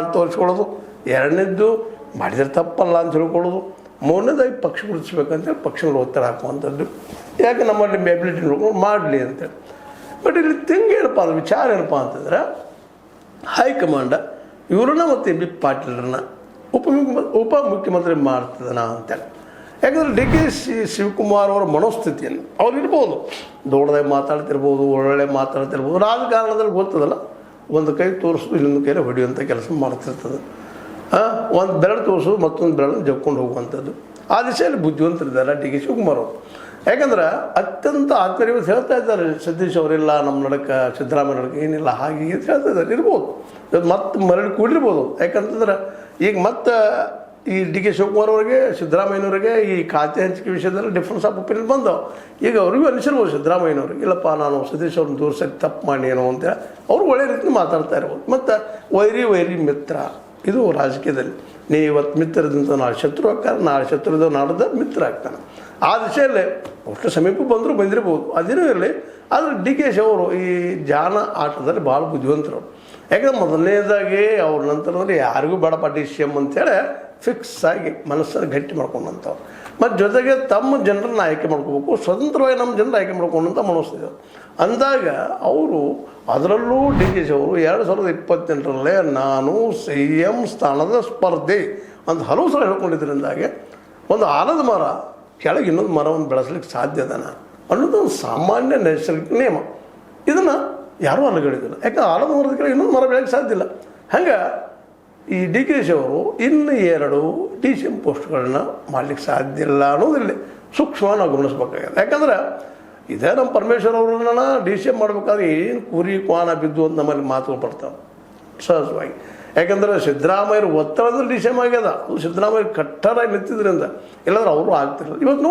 ಅಂತ ತೋರಿಸ್ಕೊಳ್ಳೋದು, ಎರಡನೇದ್ದು ಮಾಡಿದ್ರೆ ತಪ್ಪಲ್ಲ ಅಂತ ತಿಳ್ಕೊಳ್ಳೋದು, ಮೂರನೇದಾಗಿ ಪಕ್ಷ ಗುರುತಿಸ್ಬೇಕಂತೇಳಿ ಪಕ್ಷಗಳು ಒತ್ತಡ ಹಾಕುವಂಥದ್ದು. ಯಾಕೆ ನಮ್ಮಲ್ಲಿ ಎಬಿಲಿಟಿ ನೋಡ್ಕೊಂಡು ಮಾಡಲಿ ಅಂತೇಳಿ. ಬಟ್ ಇಲ್ಲಿ ತಿಂಗ್ ಏನಪ್ಪ ಅಂದ್ರೆ ವಿಚಾರ ಏನಪ್ಪ ಅಂತಂದ್ರೆ, ಹೈಕಮಾಂಡ ಇವ್ರನ್ನ ಮತ್ತು ಬಿ ಪಾಟೀಲರನ್ನ ಉಪಮುಖ್ಯಮಂತ್ರಿ ಮಾಡ್ತದನ ಅಂತೇಳಿ. ಯಾಕಂದರೆ ಡಿ ಕೆ ಶಿವಕುಮಾರ್ ಅವರ ಮನೋಸ್ಥಿತಿಯನ್ನು ಅವ್ರು ಇರ್ಬೋದು, ದೊಡ್ಡದಾಗಿ ಮಾತಾಡ್ತಿರ್ಬೋದು, ಒಳ್ಳೊಳ್ಳೆ ಮಾತಾಡ್ತಿರ್ಬೋದು, ರಾಜಕಾರಣದಲ್ಲಿ ಗೊತ್ತದಲ್ಲ, ಒಂದು ಕೈ ತೋರಿಸೋದು ಇನ್ನೊಂದು ಕೈಲಿ ಹೊಡೆಯುವಂಥ ಕೆಲಸ ಮಾಡ್ತಿರ್ತದೆ. ಒಂದು ಬೆರಳು ತೋರಿಸೋದು ಮತ್ತೊಂದು ಬೆರಳನ್ನು ಜಪ್ಕೊಂಡು ಹೋಗುವಂಥದ್ದು. ಆ ದಿಶೆಯಲ್ಲಿ ಬುದ್ಧಿವಂತರಿದ್ದಾರೆ ಡಿ ಕೆ ಶಿವಕುಮಾರ್ ಅವರು. ಯಾಕಂದ್ರೆ ಅತ್ಯಂತ ಆತ್ಮೀಯವಾಗಿ ಹೇಳ್ತಾ ಇದ್ದಾರೆ, ಸತೀಶ್ ಅವರೆಲ್ಲ ನಮ್ಮ ನಡಕ್ಕೆ, ಸಿದ್ದರಾಮಯ್ಯ ನಡಕ್ಕೆ ಏನಿಲ್ಲ ಹಾಗೆ ಅಂತ ಹೇಳ್ತಾ ಇದ್ದಾರೆ. ಇರ್ಬೋದು, ಮತ್ತೆ ಮರಳಿ ಕೂಡಿರ್ಬೋದು. ಯಾಕಂತಂದ್ರೆ ಈಗ ಮತ್ತೆ ಈ ಡಿ ಕೆ ಶಿವಕುಮಾರ್ ಅವರಿಗೆ, ಸಿದ್ದರಾಮಯ್ಯನವರಿಗೆ ಈ ಖಾತೆ ಹಂಚಿಕೆ ವಿಷಯದಲ್ಲಿ ಡಿಫ್ರೆನ್ಸ್ ಆಫ್ ಒಪಿನಿಯನ್ ಬಂದವು. ಈಗ ಅವ್ರಿಗೂ ಅನಿಸಿರ್ಬೋದು ಸಿದ್ದರಾಮಯ್ಯನವ್ರಿಗೆ, ಇಲ್ಲಪ್ಪ ನಾನು ಸತೀಶ್ ಅವ್ರನ್ನ ತೋರ್ಸಕ್ಕೆ ತಪ್ಪು ಮಾಡಿ ಏನೋ ಅಂತೇಳಿ ಅವರು ಒಳ್ಳೆ ರೀತಿ ಮಾತಾಡ್ತಾ ಇರ್ಬೋದು. ಮತ್ತು ವೈರಿ ಮಿತ್ರ, ಇದು ರಾಜಕೀಯದಲ್ಲಿ ನೀವು ಇವತ್ತು ಮಿತ್ರದಿಂದ ನಾಳೆ ಶತ್ರು ಆಗ್ತಾರೆ, ನಾಳೆ ಶತ್ರುದ ನಾಡ್ದ ಮಿತ್ರ ಆಗ್ತಾನೆ. ಆ ದಿಶೆಯಲ್ಲೇ ಅಷ್ಟು ಸಮೀಪ ಬಂದರೂ ಬಂದಿರ್ಬೋದು, ಅದೇನೂ ಇರಲಿ. ಆದರೆ ಡಿ ಕೆ ಶಿ ಅವರು ಈ ಜಾನ ಆಟದಲ್ಲಿ ಭಾಳ ಬುದ್ಧಿವಂತರು. ಯಾಕಂದ್ರೆ ಮೊದಲನೇದಾಗಿ ಅವ್ರ ನಂತರದಲ್ಲಿ ಯಾರಿಗೂ ಬೇಡಪ್ಪ ಡಿ ಸಿ ಎಮ್ ಅಂತೇಳಿ ಫಿಕ್ಸ್ ಆಗಿ ಮನಸ್ಸನ್ನು ಗಟ್ಟಿ ಮಾಡ್ಕೊಂಡಂಥವ್ರು. ಮತ್ತು ಜೊತೆಗೆ ತಮ್ಮ ಜನರನ್ನು ಆಯ್ಕೆ ಮಾಡ್ಕೋಬೇಕು, ಸ್ವತಂತ್ರವಾಗಿ ನಮ್ಮ ಜನರು ಆಯ್ಕೆ ಮಾಡ್ಕೊಂಡಂಥ ಮನಸ್ಸಿದೆ. ಅಂದಾಗ ಅವರು ಅದರಲ್ಲೂ ಡಿ ಕೆ ಶಿ ಅವರು 2028ರಲ್ಲೇ ನಾನು CM ಸ್ಥಾನದ ಸ್ಪರ್ಧೆ ಅಂತ ಹಲವು ಸಲ ಹೇಳ್ಕೊಂಡಿದ್ದರಿಂದಾಗೆ ಒಂದು ಆಲದ ಮರ ಕೆಳಗೆ ಇನ್ನೊಂದು ಮರವನ್ನು ಬೆಳೆಸ್ಲಿಕ್ಕೆ ಸಾಧ್ಯದನ ಅನ್ನೋದು ಒಂದು ಸಾಮಾನ್ಯ ನೈಸರ್ಗಿಕ ನಿಯಮ. ಇದನ್ನು ಯಾರೂ ಅಲ್ಲಗಳಿದಿಲ್ಲ. ಯಾಕಂದ್ರೆ ಆಲದ ಮರದ ಕೆಳಗೆ ಇನ್ನೊಂದು ಮರ ಬೆಳೆಯೋಕ್ಕೆ ಸಾಧ್ಯ ಇಲ್ಲ. ಹಂಗೆ ಈ ಡಿ ಕೆ ಶಿ ಅವರು ಇನ್ನು 2 DCM ಪೋಸ್ಟ್ಗಳನ್ನ ಮಾಡಲಿಕ್ಕೆ ಸಾಧ್ಯ ಇಲ್ಲ ಅನ್ನೋದಿಲ್ಲ ಸೂಕ್ಷ್ಮವಾಗಿ ನಾವು ಗಮನಿಸ್ಬೇಕಾಗಿದೆ. ಯಾಕಂದ್ರೆ ಇದೇ ನಮ್ಮ ಪರಮೇಶ್ವರ್ ಅವ್ರನ್ನ DCM ಮಾಡಬೇಕಾದ್ರೆ ಏನು ಕುರಿ ಕ್ವಾನ ಬಿದ್ದು ಅಂತ ನಮ್ಮಲ್ಲಿ ಮಾತುಗಳು ಬರ್ತಾವೆ ಸಹಜವಾಗಿ. ಯಾಕಂದರೆ ಸಿದ್ದರಾಮಯ್ಯರ ಒತ್ತಡದಲ್ಲಿ DCM ಆಗ್ಯದ. ಅದು ಸಿದ್ದರಾಮಯ್ಯ ಕಟ್ಟರಾಗಿ ನಿಂತಿದ್ರಿಂದ, ಇಲ್ಲಾಂದ್ರೆ ಅವರು ಆಗ್ತಿರಲಿಲ್ಲ. ಇವತ್ತು